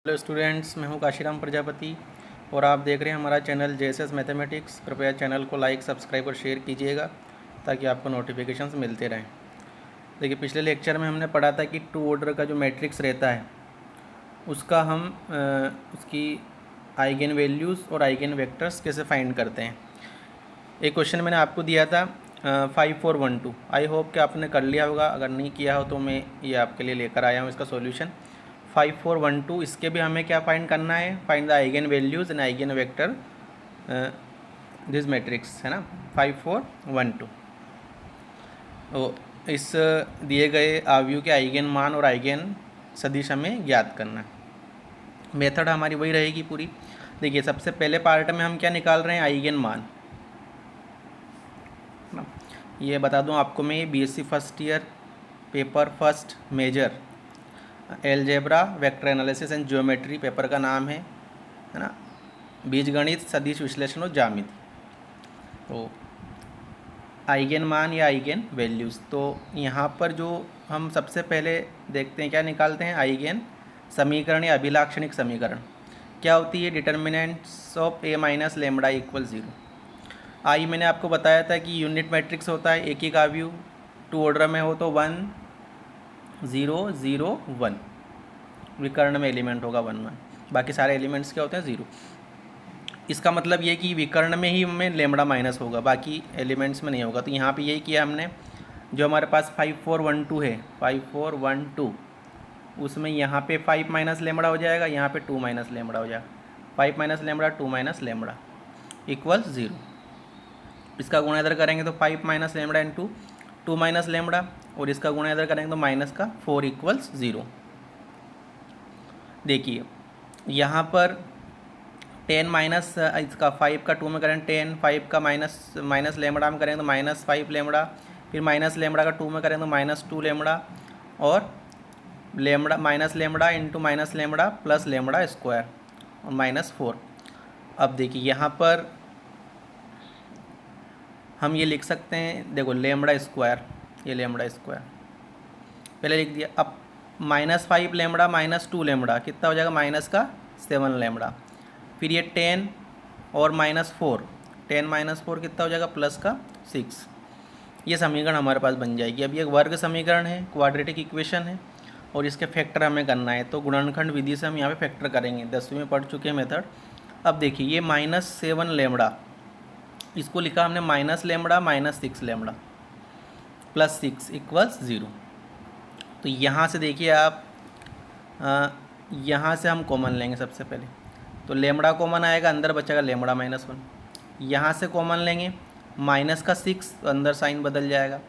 Hello students, मैं हूं काशीराम प्रजापति और आप देख रहे हैं हमारा चैनल जेएसएस मैथमेटिक्स। कृपया चैनल को लाइक, सब्सक्राइब और शेयर कीजिएगा ताकि आपको नोटिफिकेशंस मिलते रहें। देखिए, पिछले लेक्चर में हमने पढ़ा था कि टू ऑर्डर का जो मैट्रिक्स रहता है उसका हम उसकी आइगन वैल्यूज़ और आइगन वेक्टर्स कैसे फाइंड करते हैं। एक क्वेश्चन मैंने आपको दिया था 5412। आई होप कि आपने कर लिया होगा। अगर नहीं किया हो तो मैं ये आपके लिए लेकर आया हूँ इसका सॉल्यूशन 5412। इसके भी हमें क्या फाइंड करना है, find the eigen values and eigen vector this matrix, है ना। 5412 तो इस दिए गए आव्यूह के आइगन मान और आइगन सदिश हमें ज्ञात करना है। मेथड हमारी वही रहेगी पूरी। देखिए, सबसे पहले पार्ट में हम क्या निकाल रहे हैं, आइगन मान। ये बता दूं आपको मैं, BSc first year paper first major algebra vector analysis and geometry paper का नाम है ना, बीजगणित सदिश विश्लेषण और ज्यामिति। तो आइगन मान या आइगन वैल्यूज़, तो यहाँ पर जो हम सबसे पहले देखते हैं क्या निकालते हैं, आइगन समीकरण या अभिलाक्षणिक समीकरण। क्या होती है, determinants of A minus lambda equal 0। आई मैंने आपको बताया था कि यूनिट मैट्रिक्स होता है, एक ही का व्यू टू ऑर्डर में हो तो 1 0 0 1, विकर्ण में एलिमेंट होगा 1 1, बाकी सारे एलिमेंट्स क्या होते हैं 0। इसका मतलब ये कि विकर्ण में ही हमें लेमड़ा माइनस होगा, बाकी एलिमेंट्स में नहीं होगा। तो यहाँ पे यही किया हमने। जो हमारे पास 5412 है, 5412, उसमें यहाँ पे 5 माइनस लेमड़ा हो जाएगा, यहाँ पे 2 माइनस लेमड़ा हो जाएगा। 5 minus lambda 2 minus lambda equal 0। इसका गुणा इधर करेंगे तो 5 minus lambda into 2 minus lambda, और इसका गुणा इधर करेंगे तो माइनस का 4 इक्वल्स 0। देखिए यहाँ पर 10 माइनस इसका 5 का 2 में करें 10, 5 का माइनस लेमड़ा में करेंगे तो माइनस 5 लेमड़ा, फिर माइनस लेमड़ा का 2 में करेंगे तो माइनस 2 लेमड़ा, और lambda minus lambda into minus lambda plus lambda square और माइनस 4। अब देखिए यहाँ पर हम ये लिख सकते हैं, देखो लेमड़ा स्क्वायर, ये लेमड़ा स्क्वायर पहले लिख दिया। अब -5 लेमड़ा माइनस 2 लेमड़ा कितना हो जाएगा, माइनस का 7 लेमड़ा, फिर ये 10 और -4, 10 -4 कितना हो जाएगा, प्लस का 6। ये समीकरण हमारे पास बन जाएगी। अब ये वर्ग समीकरण है, क्वाड्रेटिक इक्वेशन है, और इसके फैक्टर हमें करना है। तो गुणनखंड विधि से हम यहाँ पे फैक्टर करेंगे, 10वीं में पढ़ चुके हैं मेथड। अब देखिए ये -7 लेमड़ा, इसको लिखा हमने minus lambda minus 6 lambda plus 6 equals 0। तो यहाँ से देखिए आप, यहाँ से हम कॉमन लेंगे सबसे पहले, तो लेमड़ा कॉमन आएगा, अंदर बचेगा लेमड़ा -1। यहाँ से कॉमन लेंगे माइनस का 6, तो अंदर साइन बदल जाएगा,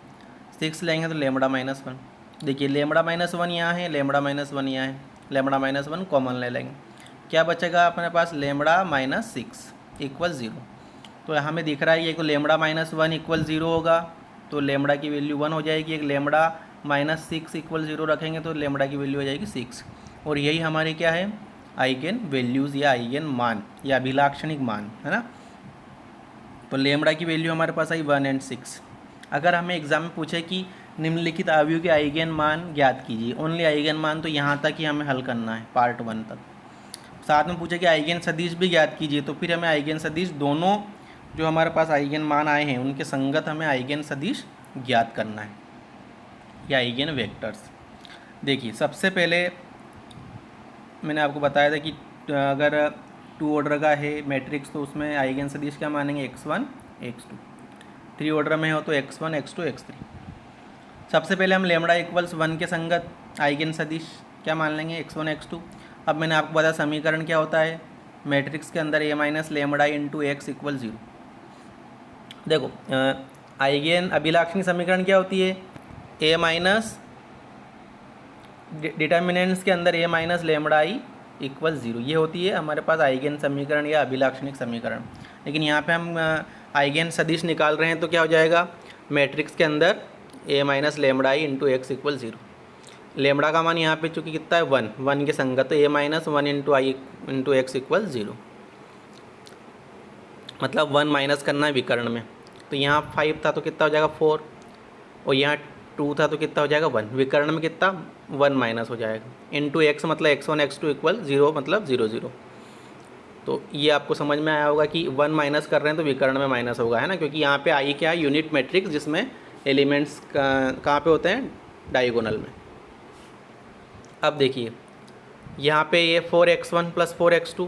6 लेंगे तो लेमड़ा -1। देखिए लेमड़ा -1 यहाँ है, लेमड़ा -1 यहाँ है, लेमड़ा -1 कॉमन ले लेंगे, क्या बचेगा अपने पास, लेमड़ा -6 इक्वल 0। तो हमें दिख रहा है ये, को लेमड़ा -1 इक्वल 0 होगा तो लेमड़ा की वैल्यू 1 हो जाएगी। एक लेमड़ा -6 इक्वल 0 रखेंगे तो लेमड़ा की वैल्यू हो जाएगी 6। और यही हमारी क्या है, आइगन वैल्यूज़ या आइगन मान या अभिलाक्षणिक मान, है ना। तो लेमड़ा की वैल्यू हमारे पास आई 1 और 6। अगर हमें एग्जाम में पूछे कि निम्नलिखित आव्यूह के आइगन मान ज्ञात कीजिए, ओनली आइगन मान, तो यहाँ तक ही हमें हल करना है, पार्ट 1 तक। साथ में पूछे कि आइगन सदिश भी ज्ञात कीजिए, तो फिर हमें आइगन सदिश दोनों जो हमारे पास आइगन मान आए हैं उनके संगत हमें आइगन सदिश ज्ञात करना है या आइगन वेक्टर्स। देखिए सबसे पहले मैंने आपको बताया था कि अगर टू ऑर्डर का है मैट्रिक्स तो उसमें आइगन सदिश क्या मानेंगे, x1 x2। 3 ऑर्डर में हो तो x1 x2 x3। सबसे पहले हम लेमड़ा इक्वल्स 1 के संगत आइगन सदिश क्या मान लेंगे, x1 x2। अब मैंने आपको बताया समीकरण क्या होता है, मैट्रिक्स के अंदर a minus lambda into x equal 0। देखो आइगन अभिलाक्षणिक समीकरण क्या होती है, a माइनस डिटर्मिनेंट्स के अंदर a minus lambda i equal 0, ये होती है हमारे पास आइगन समीकरण या अभिलाक्षणिक समीकरण। लेकिन यहाँ पे हम आइगन सदिश निकाल रहे हैं तो क्या हो जाएगा, मैट्रिक्स के अंदर a minus lambda i into x equal 0। Lambda का मान यहाँ पे चूँकि कितना है 1 के संगत, तो a minus 1 into I into x equal 0, मतलब 1 माइनस करना है विकर्ण में। तो यहाँ 5 था तो कितना हो जाएगा 4, और यहाँ 2 था तो कितना हो जाएगा 1, विकर्ण में कितना 1 माइनस हो जाएगा, इंटू एक्स मतलब x1 x2 इक्वल 0 मतलब 0 0। तो ये आपको समझ में आया होगा कि 1 माइनस कर रहे हैं तो विकर्ण में माइनस होगा, है ना, क्योंकि यहाँ पे आई क्या है, यूनिट मैट्रिक्स, जिसमें एलिमेंट्स कहाँ पे होते हैं, डायगोनल में। अब देखिए यहाँ पे ये 4x1 प्लस 4x2,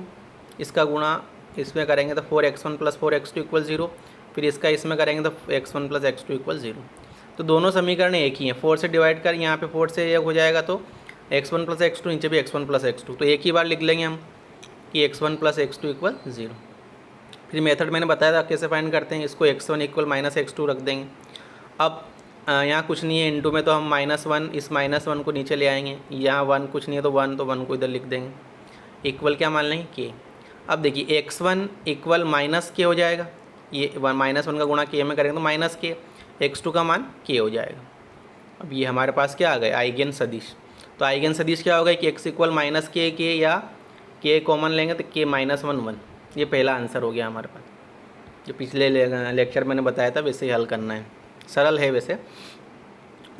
इसका गुणा इसमें करेंगे तो 4x1 प्लस 4x2 इक्वल 0, फिर इसका इसमें करेंगे तो x1 प्लस x2 इक्वल 0। तो दोनों समीकरण एक ही हैं, 4 से डिवाइड कर, यहाँ पे 4 से एक हो जाएगा तो x1 प्लस x2, नीचे भी x1 प्लस x2, तो एक ही बार लिख लेंगे हम कि x1 प्लस x2 इक्वल 0। फिर मेथड मैंने बताया था कैसे फाइंड करते हैं, इसको x1 इक्वल माइनस x2 रख देंगे। अब यहाँ कुछ नहीं है, इंटू में तो हम -1, इस -1 को नीचे ले आएंगे, यहाँ 1 कुछ नहीं है तो 1 को इधर लिख देंगे, इक्वल क्या मान लेंगे k। अब देखिए x1 इक्वल माइनस k हो जाएगा, ये -1 का गुणा k में करेंगे तो माइनस k, x2 का मान k हो जाएगा। अब ये हमारे पास क्या आ गए, आइगन सदिश। तो आइगन सदिश क्या होगा कि x इक्वल माइनस के या k कॉमन लेंगे तो k -1 1, ये पहला आंसर हो गया हमारे पास। जो पिछले लेक्चर मैंने बताया था वैसे ही हल करना है, सरल है वैसे।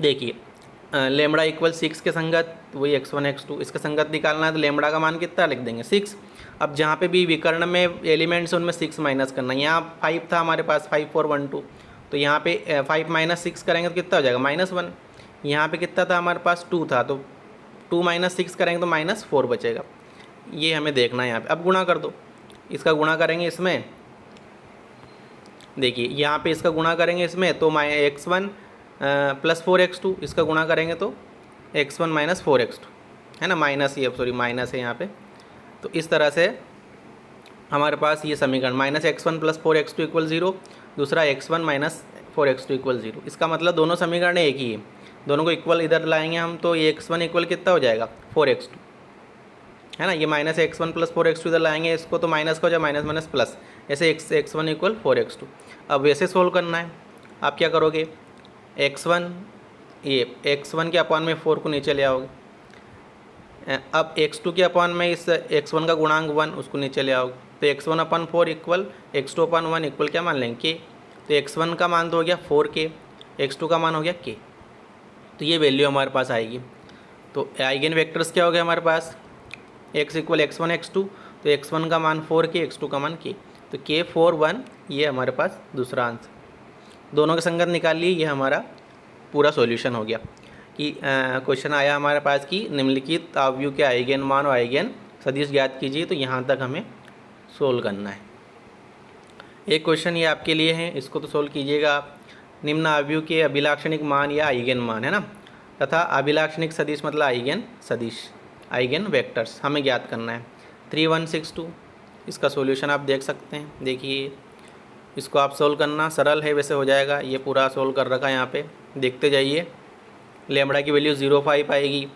देखिए लेमड़ा इक्वल 6 के संगत, वही x1 x2, इसका संगत निकालना है तो लेमड़ा का मान कितना लिख देंगे 6। अब जहाँ पे भी विकर्ण में एलिमेंट्स उनमें 6 माइनस करना है, यहाँ 5 था हमारे पास, 5 4 1 2, तो यहाँ पे 5 माइनस 6 करेंगे तो कितना हो जाएगा -1। यहाँ पे कितना था हमारे पास 2 था, तो 2 माइनस 6 करेंगे तो -4 बचेगा, ये हमें देखना है यहाँ पे। अब गुणा कर दो, इसका गुणा करेंगे इसमें, देखिए यहाँ पे इसका गुणा करेंगे इसमें तो x1 प्लस 4x2, इसका गुणा करेंगे तो x1 माइनस 4x2, है ना, माइनस, ये सॉरी माइनस है यहाँ पे। तो इस तरह से हमारे पास ये समीकरण -x1 प्लस 4x2 इक्वल 0, दूसरा x1 माइनस 4x2 इक्वल 0। इसका मतलब दोनों समीकरण एक ही है, दोनों को इक्वल इधर लाएंगे हम तो ये x1 इक्वल कितना हो जाएगा 4x2, है ना, ये -x1 प्लस 4x2 इधर लाएंगे इसको तो माइनस का हो जाए माइनस माइनस प्लस, ऐसे x1 इक्वल 4x2। अब वैसे सोल्व करना है, आप क्या करोगे, x1 ये x1 के अपॉन में 4 को नीचे ले आओगे, अब x2 के अपॉन में इस x1 का गुणांक 1 उसको नीचे ले आओगे, तो x1 अपन 4 इक्वल x2 अपन 1 इक्वल क्या मान लेंगे k। तो x1 का मान तो हो गया 4k, x2 का मान हो गया k, तो ये वैल्यू हमारे पास आएगी। तो आइगन वेक्टर्स क्या हो गया हमारे पास, x इक्वल x1 x2, तो x1 का मान 4k, x2 का मान k, तो k 4 1, ये हमारे पास दूसरा आंसर। दोनों के संगत निकाल लिए, ये हमारा पूरा सॉल्यूशन हो गया कि क्वेश्चन आया हमारे पास कि निम्नलिखित आव्यूह के आइगन मान और आइगन सदिश ज्ञात कीजिए, तो यहाँ तक हमें सोल्व करना है। एक क्वेश्चन ये आपके लिए है, इसको तो सोल्व कीजिएगा आप। निम्न आव्यूह के अभिलाक्षणिक मान या आइगन मान, है ना, तथा अभिलाक्षणिक सदिश मतलब आइगन सदिश, आइगन वेक्टर्स हमें ज्ञात करना है। 3 1 6 2, इसका सॉल्यूशन आप देख सकते हैं। देखिए इसको आप सोल्व करना, सरल है वैसे, हो जाएगा। ये पूरा सोल्व कर रखा है यहाँ पे, देखते जाइए। लेमड़ा की वैल्यू 0.5 आएगी,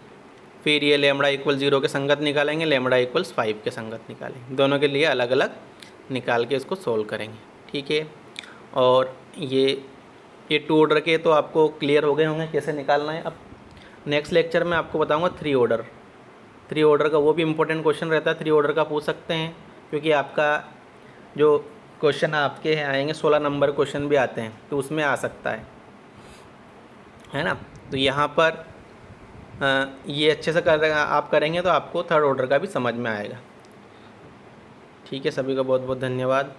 फिर ये लेमड़ा इक्वल 0 के संगत निकालेंगे, लेमड़ा इक्वल्स 5 के संगत निकालेंगे, दोनों के लिए अलग अलग निकाल के इसको सोल्व करेंगे, ठीक है। और ये 2 ऑर्डर के तो आपको क्लियर हो गए होंगे कैसे निकालना है। अब नेक्स्ट लेक्चर में आपको बताऊँगा 3 ऑर्डर का, वो भी इम्पोर्टेंट क्वेश्चन रहता है, 3 ऑर्डर का पूछ सकते हैं, क्योंकि आपका जो क्वेश्चन आपके आएंगे 16 नंबर क्वेश्चन भी आते हैं, तो उसमें आ सकता है ना। तो यहाँ पर ये अच्छे से आप करेंगे तो आपको 3rd ऑर्डर का भी समझ में आएगा, ठीक है। सभी का बहुत बहुत धन्यवाद।